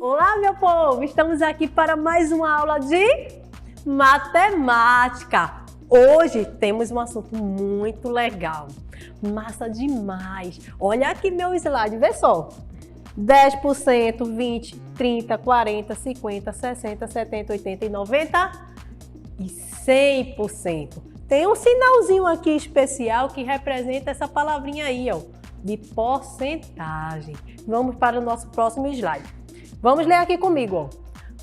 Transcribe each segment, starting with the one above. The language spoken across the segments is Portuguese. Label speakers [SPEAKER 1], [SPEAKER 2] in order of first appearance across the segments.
[SPEAKER 1] Olá, meu povo! Estamos aqui para mais uma aula de matemática. Hoje temos um assunto muito legal. Massa demais! Olha aqui meu slide, vê só. 10%, 20%, 30%, 40%, 50%, 60%, 70%, 80% e 90% e 100%. Tem um sinalzinho aqui especial que representa essa palavrinha aí, ó, de porcentagem. Vamos para o nosso próximo slide. Vamos ler aqui comigo, ó.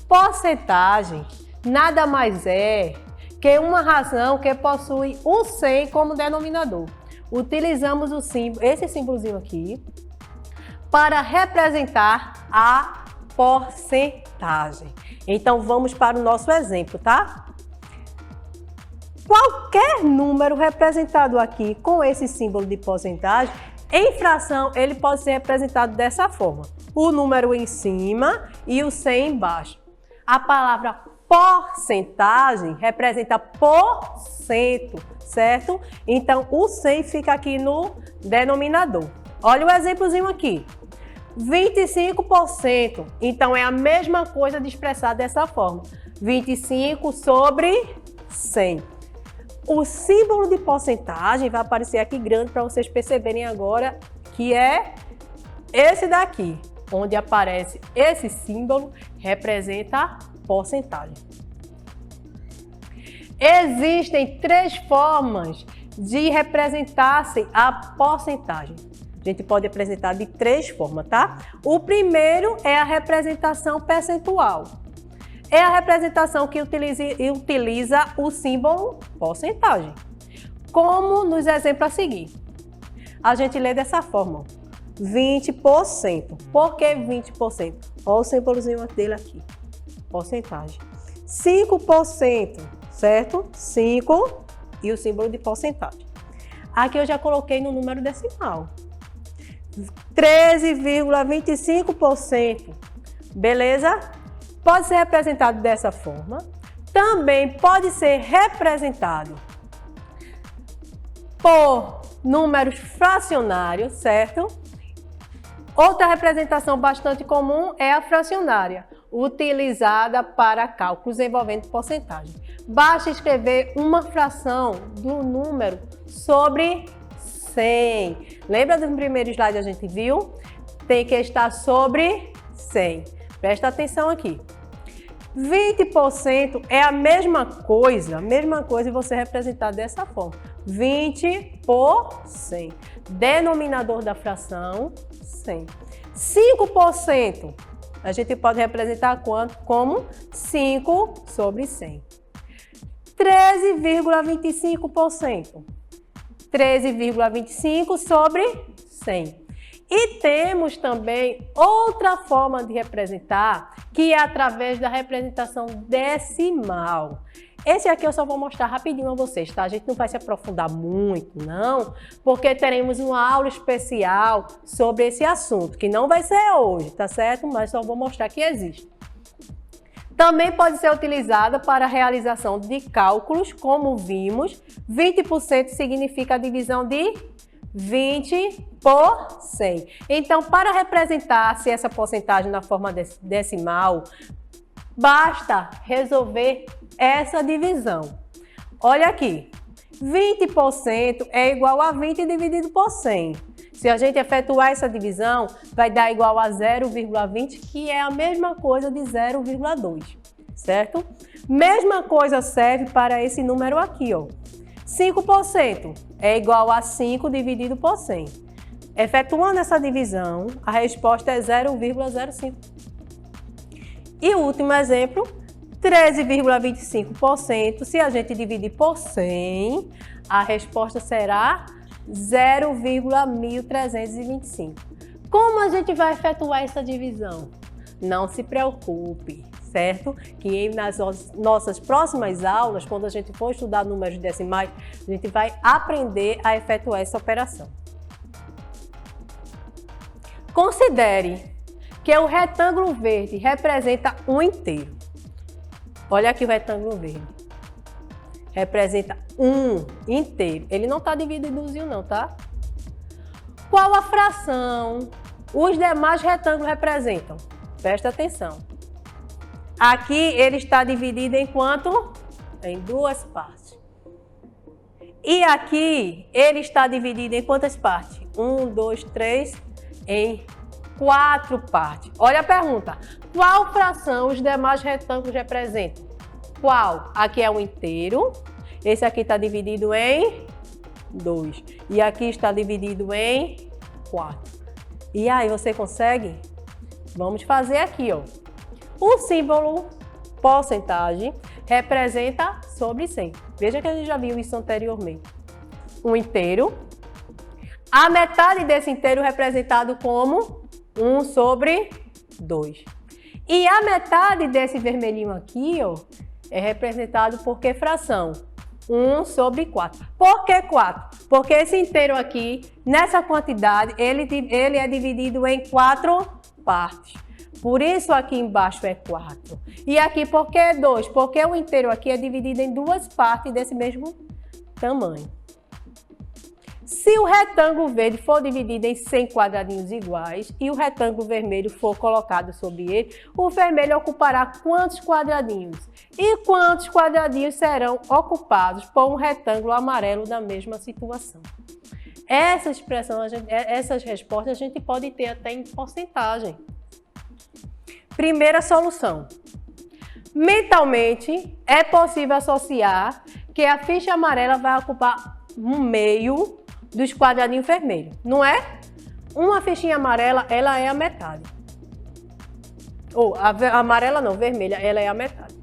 [SPEAKER 1] Porcentagem nada mais é que uma razão que possui um 100 como denominador. Utilizamos esse símbolozinho aqui para representar a porcentagem. Então vamos para o nosso exemplo, tá? Qualquer número representado aqui com esse símbolo de porcentagem, em fração, ele pode ser representado dessa forma. O número em cima e o 100 embaixo. A palavra porcentagem representa por cento, certo? Então, o 100 fica aqui no denominador. Olha o exemplozinho aqui. 25%. Então, é a mesma coisa de expressar dessa forma. 25 sobre 100. O símbolo de porcentagem vai aparecer aqui grande para vocês perceberem agora que é esse daqui, onde aparece esse símbolo, representa a porcentagem. Existem 3 formas de representar-se a porcentagem. A gente pode apresentar de 3 formas, tá? O primeiro é a representação percentual. É a representação que utiliza o símbolo porcentagem. Como nos exemplos a seguir. A gente lê dessa forma, 20%. Por que 20%? Olha o símbolozinho dele aqui, porcentagem. 5%, certo? 5 e o símbolo de porcentagem. Aqui eu já coloquei no número decimal. 13,25%, beleza? Pode ser representado dessa forma. Também pode ser representado por números fracionários, certo? Outra representação bastante comum é a fracionária, utilizada para cálculos envolvendo porcentagem. Basta escrever uma fração do número sobre 100. Lembra do primeiro slide a gente viu? Tem que estar sobre 100. Presta atenção aqui. 20% é a mesma coisa você representar dessa forma. 20 por 100. Denominador da fração, 100. 5% a gente pode representar como 5 sobre 100. 13,25%. 13,25 sobre 100. E temos também outra forma de representar, que é através da representação decimal. Esse aqui eu só vou mostrar rapidinho a vocês, tá? A gente não vai se aprofundar muito, não, porque teremos uma aula especial sobre esse assunto, que não vai ser hoje, tá certo? Mas só vou mostrar que existe. Também pode ser utilizada para a realização de cálculos, como vimos. 20% significa a divisão de 20 por 100. Então, para representar-se essa porcentagem na forma decimal, basta resolver essa divisão. Olha aqui, 20% é igual a 20 dividido por 100. Se a gente efetuar essa divisão, vai dar igual a 0,20, que é a mesma coisa de 0,2, certo? Mesma coisa serve para esse número aqui, ó. 5% é igual a 5 dividido por 100. Efetuando essa divisão, a resposta é 0,05. E o último exemplo, 13,25%. Se a gente dividir por 100, a resposta será 0,1325. Como a gente vai efetuar essa divisão? Não se preocupe, certo? Que nas nossas próximas aulas, quando a gente for estudar números decimais, a gente vai aprender a efetuar essa operação. Considere que o retângulo verde representa um inteiro. Olha aqui o retângulo verde. Representa um inteiro. Ele não está divididozinho não, tá? Qual a fração os demais retângulos representam? Presta atenção. Aqui ele está dividido em quanto? Em duas partes. E aqui ele está dividido em quantas partes? 1, 2, 3, em 4 partes. Olha a pergunta. Qual fração os demais retângulos representam? Qual? Aqui é um inteiro. Esse aqui está dividido em 2. E aqui está dividido em 4. E aí, você consegue? Vamos fazer aqui, ó. O símbolo porcentagem representa sobre 100. Veja que a gente já viu isso anteriormente. Um inteiro. A metade desse inteiro representado como 1 sobre 2. E a metade desse vermelhinho aqui, ó, é representado por que fração? 1 sobre 4. Por que 4? Porque esse inteiro aqui, nessa quantidade, ele é dividido em 4 partes. Por isso aqui embaixo é 4. E aqui por que 2? Porque o inteiro aqui é dividido em duas partes desse mesmo tamanho. Se o retângulo verde for dividido em 100 quadradinhos iguais e o retângulo vermelho for colocado sobre ele, o vermelho ocupará quantos quadradinhos? E quantos quadradinhos serão ocupados por um retângulo amarelo na mesma situação? Essa expressão, essas respostas a gente pode ter até em porcentagem. Primeira solução. Mentalmente, é possível associar que a ficha amarela vai ocupar um meio dos quadradinhos vermelhos, não é? Uma fichinha amarela, ela é a metade. Ou, amarela não, vermelha, ela é a metade.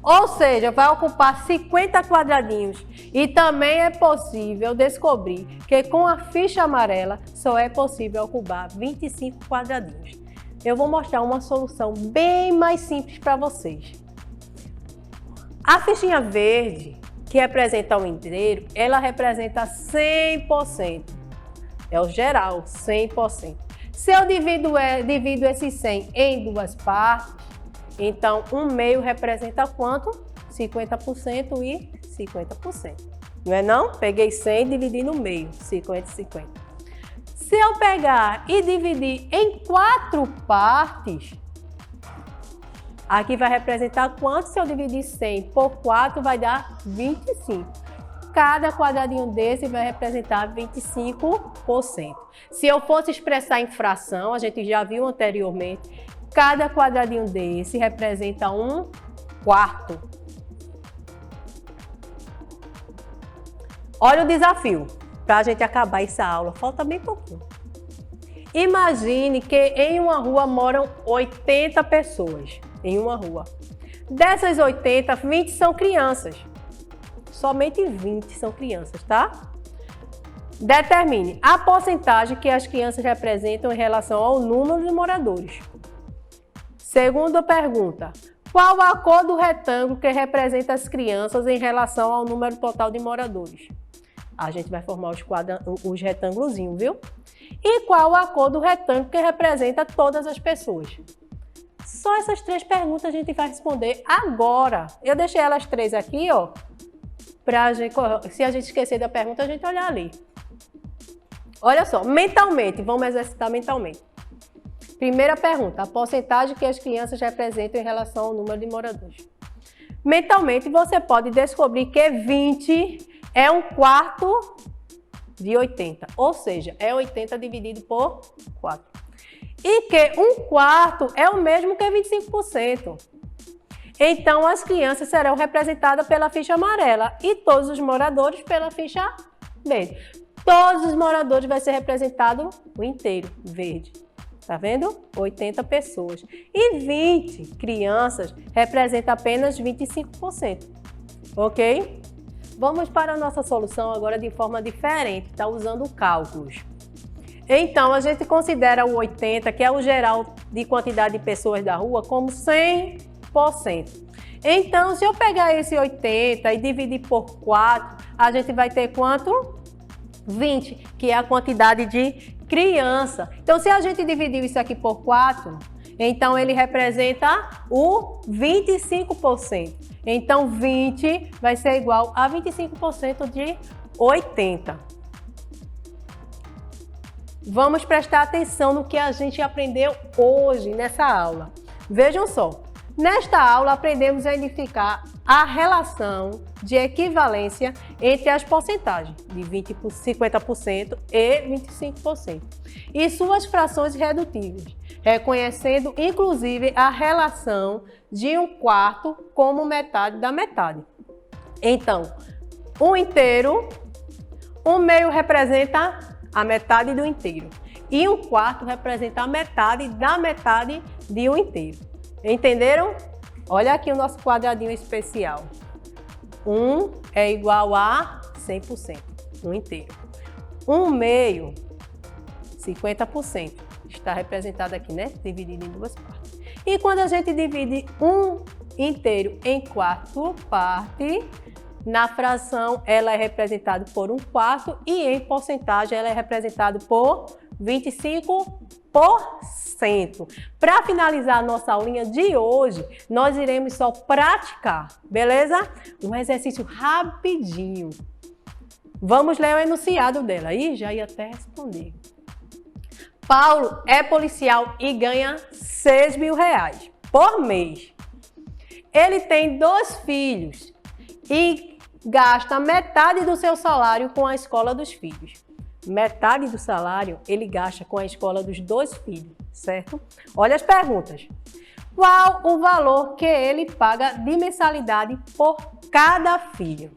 [SPEAKER 1] Ou seja, vai ocupar 50 quadradinhos. E também é possível descobrir que com a ficha amarela só é possível ocupar 25 quadradinhos. Eu vou mostrar uma solução bem mais simples para vocês. A fichinha verde, que representa o inteiro, ela representa 100%. É o geral, 100%. Se eu divido esse 100 em duas partes, então um meio representa quanto? 50% e 50%. Não é não? Peguei 100 e dividi no meio, 50 e 50. Se eu pegar e dividir em 4 partes, aqui vai representar quanto? Se eu dividir 100 por 4, vai dar 25. Cada quadradinho desse vai representar 25%. Se eu fosse expressar em fração, a gente já viu anteriormente, cada quadradinho desse representa 1/4. Olha o desafio. Para a gente acabar essa aula, falta bem pouquinho. Imagine que em uma rua moram 80 pessoas, em uma rua. Dessas 80, 20 são crianças. Somente 20 são crianças, tá? Determine a porcentagem que as crianças representam em relação ao número de moradores. Segunda pergunta. Qual a cor do retângulo que representa as crianças em relação ao número total de moradores? A gente vai formar os retângulozinhos, viu? E qual a cor do retângulo que representa todas as pessoas? Só essas 3 perguntas a gente vai responder agora. Eu deixei elas 3 aqui, ó. Se a gente esquecer da pergunta, a gente olhar ali. Olha só, mentalmente, vamos exercitar mentalmente. Primeira pergunta, a porcentagem que as crianças representam em relação ao número de moradores. Mentalmente, você pode descobrir que 20 é 1/4 de 80, ou seja, é 80 dividido por 4. E que 1/4 é o mesmo que 25%. Então, as crianças serão representadas pela ficha amarela e todos os moradores pela ficha verde. Todos os moradores vai ser representado o inteiro, verde. Tá vendo? 80 pessoas. E 20 crianças representa apenas 25%. Ok? Vamos para a nossa solução agora de forma diferente, tá usando cálculos. Então, a gente considera o 80, que é o geral de quantidade de pessoas da rua, como 100%. Então, se eu pegar esse 80 e dividir por 4, a gente vai ter quanto? 20, que é a quantidade de criança. Então, se a gente dividir isso aqui por 4, então ele representa o 25%. Então, 20 vai ser igual a 25% de 80. Vamos prestar atenção no que a gente aprendeu hoje nessa aula. Vejam só, nesta aula aprendemos a identificar a relação de equivalência entre as porcentagens de 50% e 25% e suas frações redutíveis, reconhecendo inclusive a relação de 1/4 como metade da metade. Então, 1 inteiro, 1/2 representa a metade do inteiro. E 1/4 representa a metade da metade de 1 inteiro. Entenderam? Olha aqui o nosso quadradinho especial. 1 é igual a 100%, 1 inteiro. 1/2, 50%. Está representado aqui, né? Dividido em duas partes. E quando a gente divide 1 inteiro em 4 partes, na fração, ela é representada por 1/4 e em porcentagem, ela é representada por 25%. Para finalizar a nossa aulinha de hoje, nós iremos só praticar, beleza? Um exercício rapidinho. Vamos ler o enunciado dela. Aí já ia até responder. Paulo é policial e ganha R$6.000 por mês. Ele tem 2 filhos e gasta metade do seu salário com a escola dos filhos. Metade do salário ele gasta com a escola dos 2 filhos, certo? Olha as perguntas. Qual o valor que ele paga de mensalidade por cada filho?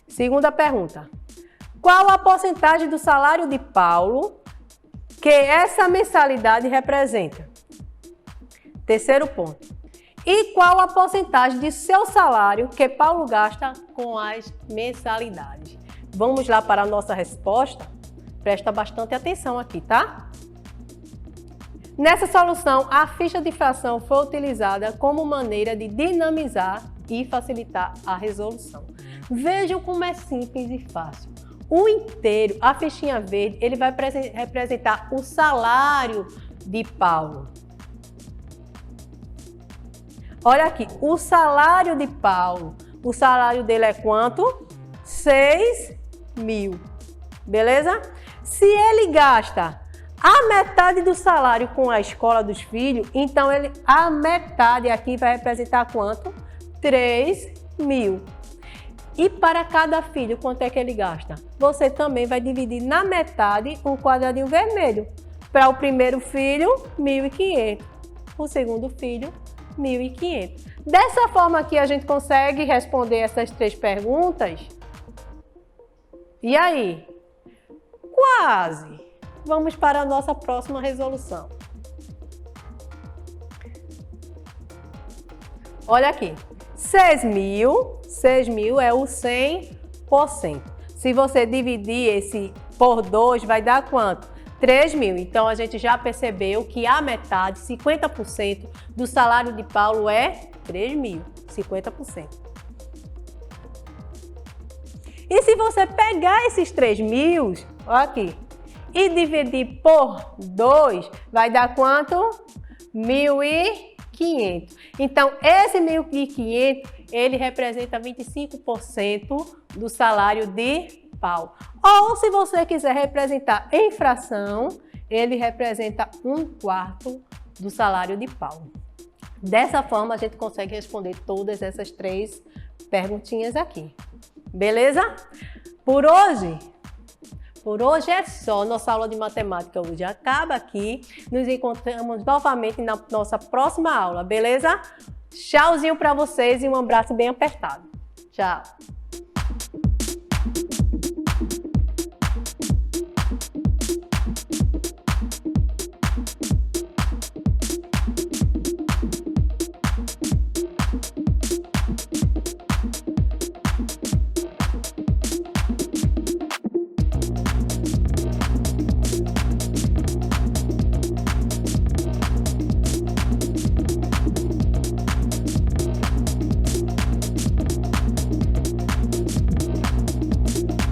[SPEAKER 1] Segunda pergunta. Qual a porcentagem do salário de Paulo que essa mensalidade representa? Terceiro ponto. E qual a porcentagem de seu salário que Paulo gasta com as mensalidades? Vamos lá para a nossa resposta? Presta bastante atenção aqui, tá? Nessa solução, a ficha de fração foi utilizada como maneira de dinamizar e facilitar a resolução. Vejam como é simples e fácil. O inteiro, a fichinha verde, ele vai representar o salário de Paulo. Olha aqui, o salário de Paulo, o salário dele é quanto? R$6.000, beleza? Se ele gasta a metade do salário com a escola dos filhos, então a metade aqui vai representar quanto? R$3.000. E para cada filho, quanto é que ele gasta? Você também vai dividir na metade um quadradinho vermelho. Para o primeiro filho, 1.500. O segundo filho, 1.500. Dessa forma aqui a gente consegue responder essas 3 perguntas. E aí? Quase! Vamos para a nossa próxima resolução. Olha aqui. 6.000 é o 100%. Se você dividir esse por 2, vai dar quanto? 3.000. Então, a gente já percebeu que a metade, 50% do salário de Paulo é 3.000. 50%. E se você pegar esses 3.000, olha aqui, e dividir por 2, vai dar quanto? 1.500. Então, esse 1.500, ele representa 25% do salário de Paulo. Ou, se você quiser representar em fração, ele representa 1/4 do salário de Paulo. Dessa forma, a gente consegue responder todas essas 3 perguntinhas aqui. Beleza? Por hoje é só. Nossa aula de matemática hoje acaba aqui. Nos encontramos novamente na nossa próxima aula, beleza? Tchauzinho para vocês e um abraço bem apertado. Tchau!